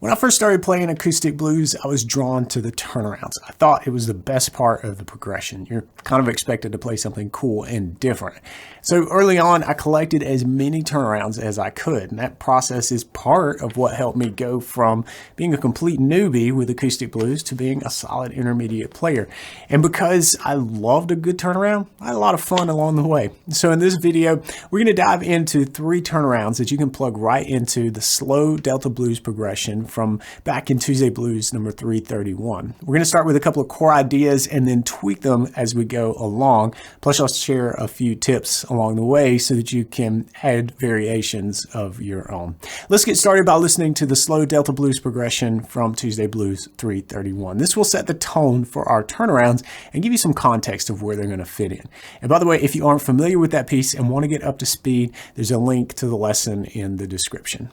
When I first started playing acoustic blues, I was drawn to the turnarounds. I thought it was the best part of the progression. You're kind of expected to play something cool and different. So early on, I collected as many turnarounds as I could, and that process is part of what helped me go from being a complete newbie with acoustic blues to being a solid intermediate player. And because I loved a good turnaround, I had a lot of fun along the way. So in this video, we're going to dive into 3 turnarounds that you can plug right into the slow Delta blues progression from back in Tuesday Blues number 331. We're going to start with a couple of core ideas and then tweak them as we go along. Plus, I'll share a few tips along the way so that you can add variations of your own. Let's get started by listening to the slow Delta blues progression from Tuesday Blues 331. This will set the tone for our turnarounds and give you some context of where they're going to fit in. And by the way, if you aren't familiar with that piece and want to get up to speed, there's a link to the lesson in the description.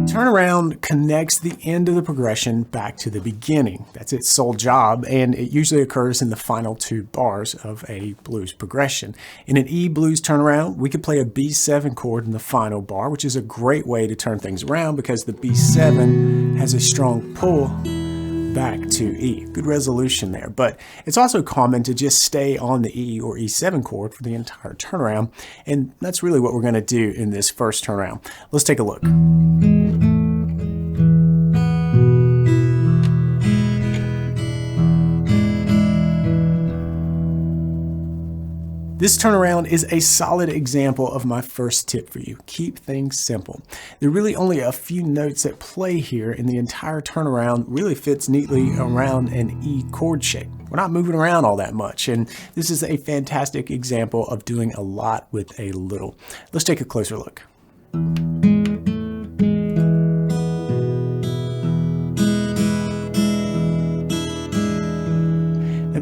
Turnaround connects the end of the progression back to the beginning. That's its sole job, and it usually occurs in the final 2 bars of a blues progression. In an E blues turnaround, we could play a B7 chord in the final bar, which is a great way to turn things around because the B7 has a strong pull back to E. Good resolution there, but it's also common to just stay on the E or E7 chord for the entire turnaround, and that's really what we're going to do in this first turnaround. Let's take a look. This turnaround is a solid example of my first tip for you. Keep things simple. There are really only a few notes at play here, and the entire turnaround really fits neatly around an E chord shape. We're not moving around all that much, and this is a fantastic example of doing a lot with a little. Let's take a closer look.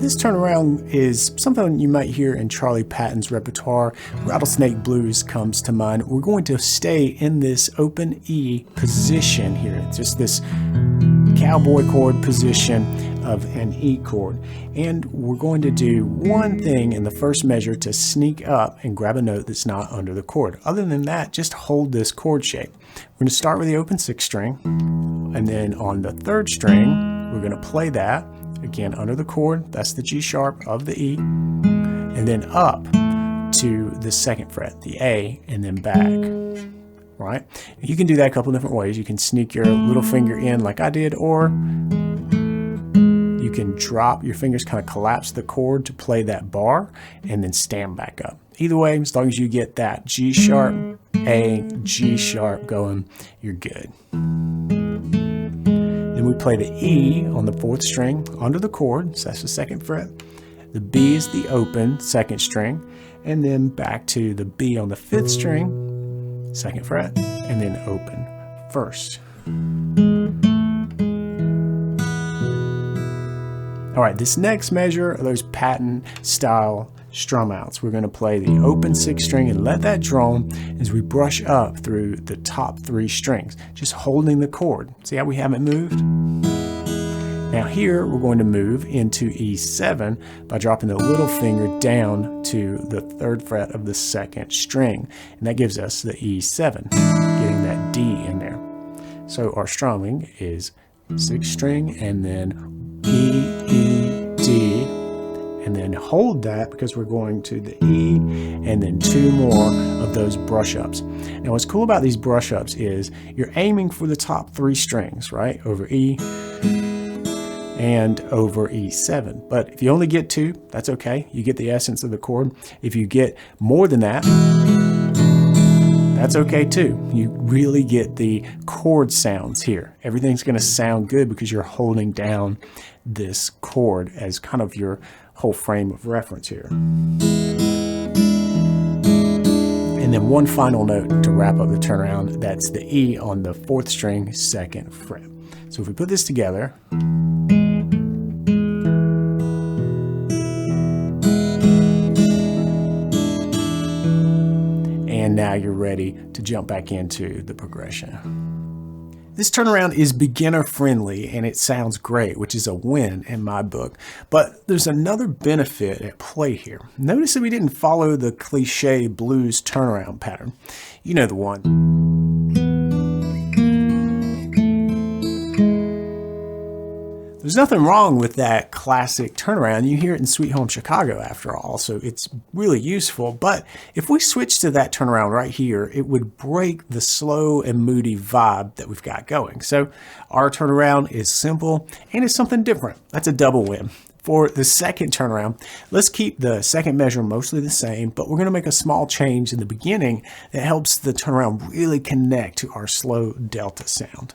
This turnaround is something you might hear in Charlie Patton's repertoire. Rattlesnake Blues comes to mind. We're going to stay in this open E position here. It's just this cowboy chord position of an E chord. And we're going to do one thing in the first measure to sneak up and grab a note that's not under the chord. Other than that, just hold this chord shape. We're going to start with the open 6th string, and then on the 3rd string, we're going to play that. Again, under the chord, that's the G sharp of the E, and then up to the 2nd fret, the A, and then back, right? You can do that a couple different ways. You can sneak your little finger in like I did, or you can drop your fingers, kind of collapse the chord to play that bar, and then stand back up. Either way, as long as you get that G sharp, A, G sharp going, you're good. Then we play the E on the 4th string under the chord, so that's the 2nd fret. The B is the open 2nd string, and then back to the B on the 5th string, 2nd fret, and then open 1st. All right, this next measure are those Patton style strum outs. We're going to play the open 6th string and let that drone as we brush up through the top 3 strings, just holding the chord. See how we haven't moved? Now here we're going to move into E7 by dropping the little finger down to the 3rd fret of the 2nd string, and that gives us the E7, getting that D in there. So our strumming is 6th string and then E, E, D, and then hold that because we're going to the E, and then 2 more of those brush ups. Now what's cool about these brush ups is you're aiming for the top 3 strings, right? Over E and over E7. But if you only get 2, that's okay. You get the essence of the chord. If you get more than that, that's okay too. You really get the chord sounds here. Everything's going to sound good because you're holding down this chord as kind of your whole frame of reference here. And then one final note to wrap up the turnaround, that's the E on the 4th string, 2nd fret. So if we put this together, and now you're ready to jump back into the progression. This turnaround is beginner friendly and it sounds great, which is a win in my book. But there's another benefit at play here. Notice that we didn't follow the cliche blues turnaround pattern. You know the one. There's nothing wrong with that classic turnaround. You hear it in Sweet Home Chicago after all, so it's really useful. But if we switch to that turnaround right here, it would break the slow and moody vibe that we've got going. So our turnaround is simple and it's something different. That's a double win. For the second turnaround, let's keep the second measure mostly the same, but we're going to make a small change in the beginning that helps the turnaround really connect to our slow delta sound.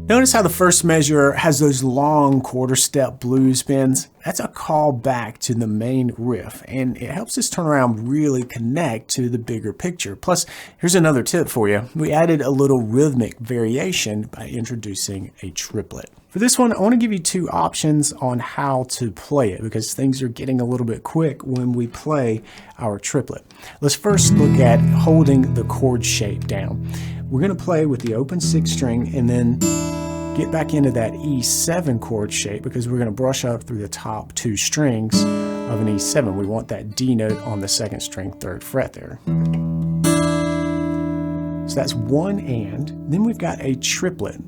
Notice how the first measure has those long quarter step blues bends. That's a call back to the main riff, and it helps this turnaround really connect to the bigger picture. Plus, here's another tip for you. We added a little rhythmic variation by introducing a triplet. For this one, I want to give you two options on how to play it because things are getting a little bit quick when we play our triplet. Let's first look at holding the chord shape down. We're going to play with the open 6th string and then get back into that E7 chord shape because we're going to brush up through the top 2 strings of an E7. We want that D note on the 2nd string, 3rd fret there. So that's one and. Then we've got a triplet.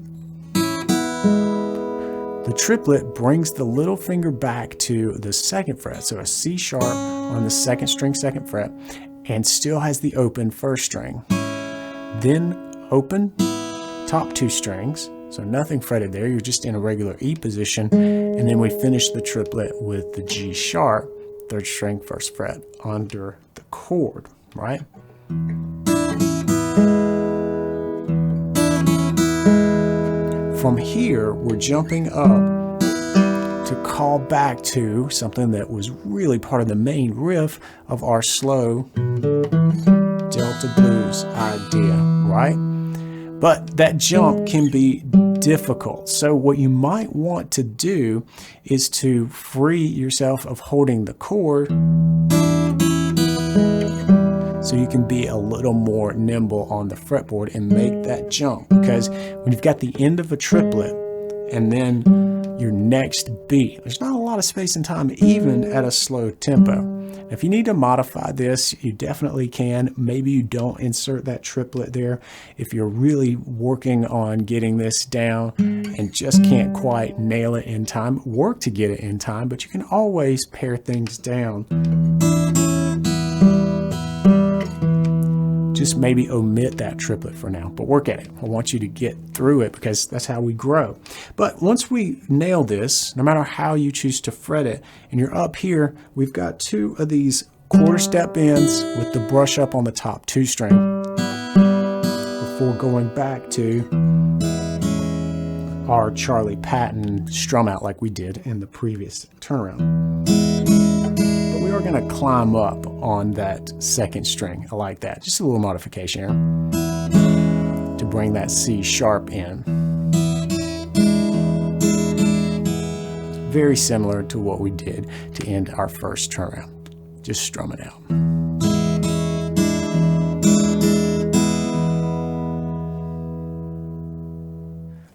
The triplet brings the little finger back to the 2nd fret, so a C sharp on the 2nd string, 2nd fret, and still has the open 1st string. Then open top 2 strings. So nothing fretted there, you're just in a regular E position. And then we finish the triplet with the G sharp, 3rd string, 1st fret under the chord, right? From here, we're jumping up to call back to something that was really part of the main riff of our slow Delta blues idea, right? But that jump can be difficult. So what you might want to do is to free yourself of holding the chord so you can be a little more nimble on the fretboard and make that jump. Because when you've got the end of a triplet and then your next beat, there's not a lot of space and time even at a slow tempo. If you need to modify this, you definitely can. Maybe you don't insert that triplet there. If you're really working on getting this down and just can't quite nail it in time, work to get it in time, but you can always pare things down. Just maybe omit that triplet for now, but work at it. I want you to get through it because that's how we grow. But once we nail this, no matter how you choose to fret it, and you're up here, we've got 2 of these quarter step bends with the brush up on the top 2 string before going back to our Charlie Patton strum out like we did in the previous turnaround. We're going to climb up on that 2nd string. I like that. Just a little modification here to bring that C sharp in. Very similar to what we did to end our first turnaround. Just strum it out.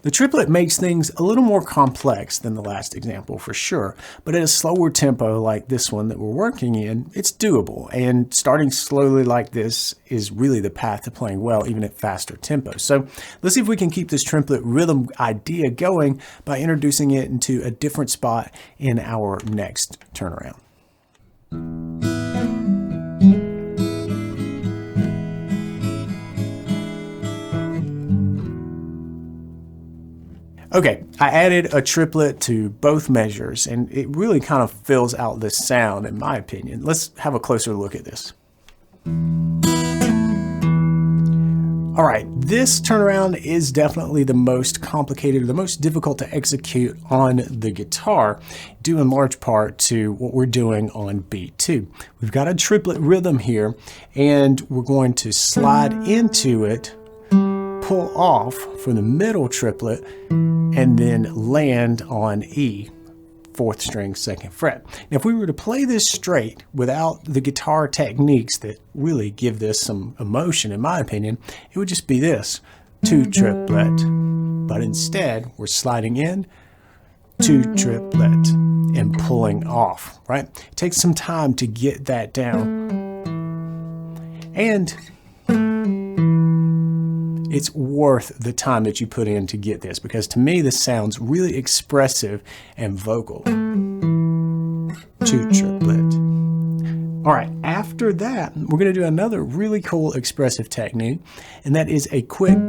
The triplet makes things a little more complex than the last example for sure, but at a slower tempo like this one that we're working in, it's doable, and starting slowly like this is really the path to playing well even at faster tempos. So let's see if we can keep this triplet rhythm idea going by introducing it into a different spot in our next turnaround. Okay, I added a triplet to both measures, and it really kind of fills out this sound, in my opinion. Let's have a closer look at this. All right, this turnaround is definitely the most complicated, or the most difficult to execute on the guitar, due in large part to what we're doing on beat 2. We've got a triplet rhythm here, and we're going to slide into it, pull off from the middle triplet, and then land on E, 4th string, 2nd fret. Now, if we were to play this straight without the guitar techniques that really give this some emotion, in my opinion, it would just be this, 2 triplet. But instead, we're sliding in, 2 triplet, and pulling off, right? It takes some time to get that down. And it's worth the time that you put in to get this, because to me this sounds really expressive and vocal. 2 triplet. All right, after that, we're going to do another really cool expressive technique, and that is a quick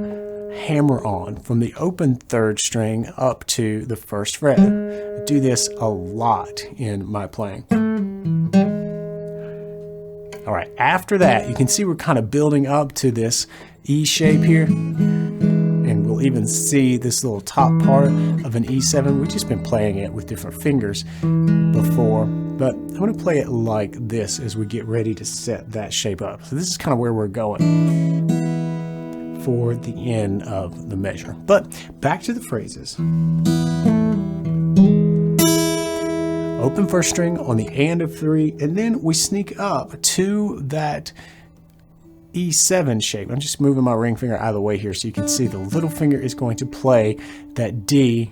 hammer on from the open 3rd string up to the 1st fret. I do this a lot in my playing. All right, after that, you can see we're kind of building up to this E shape here, and we'll even see this little top part of an E7. We've just been playing it with different fingers before, but I'm going to play it like this as we get ready to set that shape up. So this is kind of where we're going for the end of the measure. But back to the phrases. Open 1st string on the and of 3, and then we sneak up to that E7 shape. I'm just moving my ring finger out of the way here so you can see the little finger is going to play that D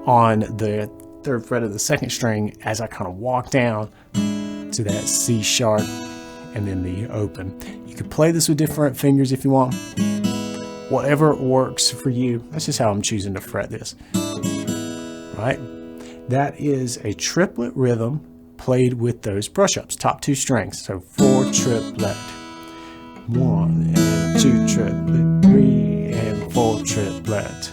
on the 3rd fret of the 2nd string as I kind of walk down to that C sharp and then the open. You could play this with different fingers if you want. Whatever works for you. That's just how I'm choosing to fret this. Right? That is a triplet rhythm played with those brush ups, top 2 strings. So 4 triplet, 1 and 2 triplet, 3 and 4 triplet.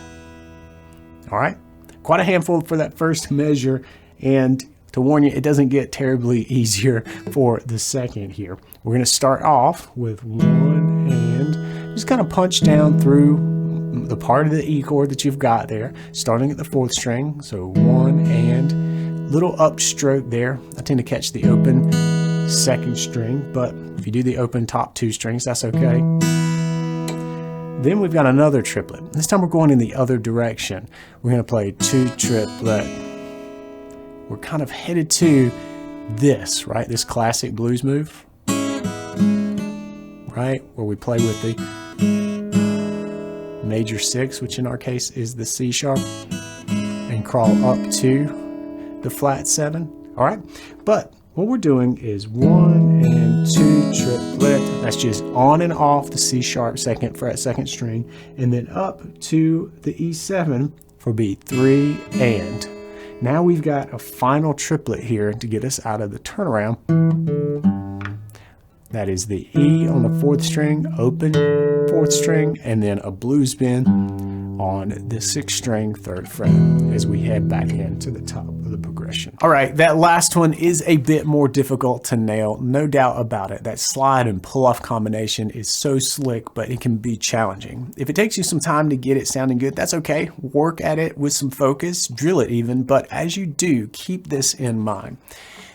All right, quite a handful for that first measure, and to warn you, it doesn't get terribly easier for the second here. We're going to start off with 1 and just kind of punch down through the part of the E chord that you've got there, starting at the 4th string. So 1 and little upstroke there. I tend to catch the open 2nd string, but if you do the open top 2 strings, that's okay. Then we've got another triplet. This time we're going in the other direction. We're going to play 2 triplet. We're kind of headed to this, right? This classic blues move, right? Where we play with the major 6, which in our case is the C sharp, and crawl up to the flat 7. All right, but what we're doing is 1 and 2 triplet. That's just on and off the C sharp 2nd fret 2nd string, and then up to the E7 for beat 3 and. Now we've got a final triplet here to get us out of the turnaround. That is the E on the 4th string, open 4th string, and then a blues bend on the 6th string 3rd fret as we head back into the top of the progression. All right, that last one is a bit more difficult to nail, no doubt about it. That slide and pull off combination is so slick, but it can be challenging. If it takes you some time to get it sounding good, that's okay. Work at it with some focus, drill it even, but as you do, keep this in mind.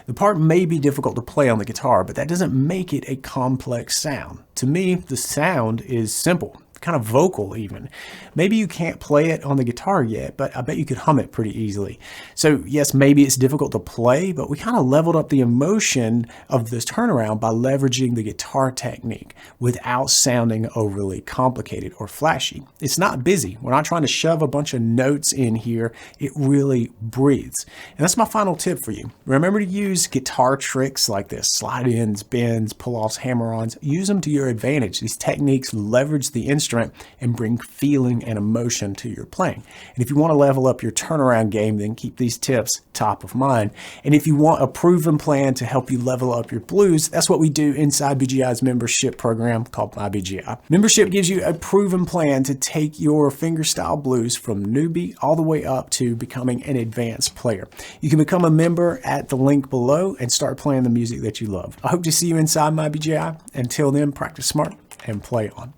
The part may be difficult to play on the guitar, but that doesn't make it a complex sound. To me, the sound is simple, kind of vocal even. Maybe you can't play it on the guitar yet, but I bet you could hum it pretty easily. So yes, maybe it's difficult to play, but we kind of leveled up the emotion of this turnaround by leveraging the guitar technique without sounding overly complicated or flashy. It's not busy. We're not trying to shove a bunch of notes in here. It really breathes. And that's my final tip for you. Remember to use guitar tricks like this, slide-ins, bends, pull-offs, hammer-ons. Use them to your advantage. These techniques leverage the instrument and bring feeling and emotion to your playing. And if you want to level up your turnaround game, then keep these tips top of mind. And if you want a proven plan to help you level up your blues, that's what we do inside BGI's membership program called My BGI. Membership gives you a proven plan to take your fingerstyle blues from newbie all the way up to becoming an advanced player. You can become a member at the link below and start playing the music that you love. I hope to see you inside My BGI. Until then, practice smart and play on.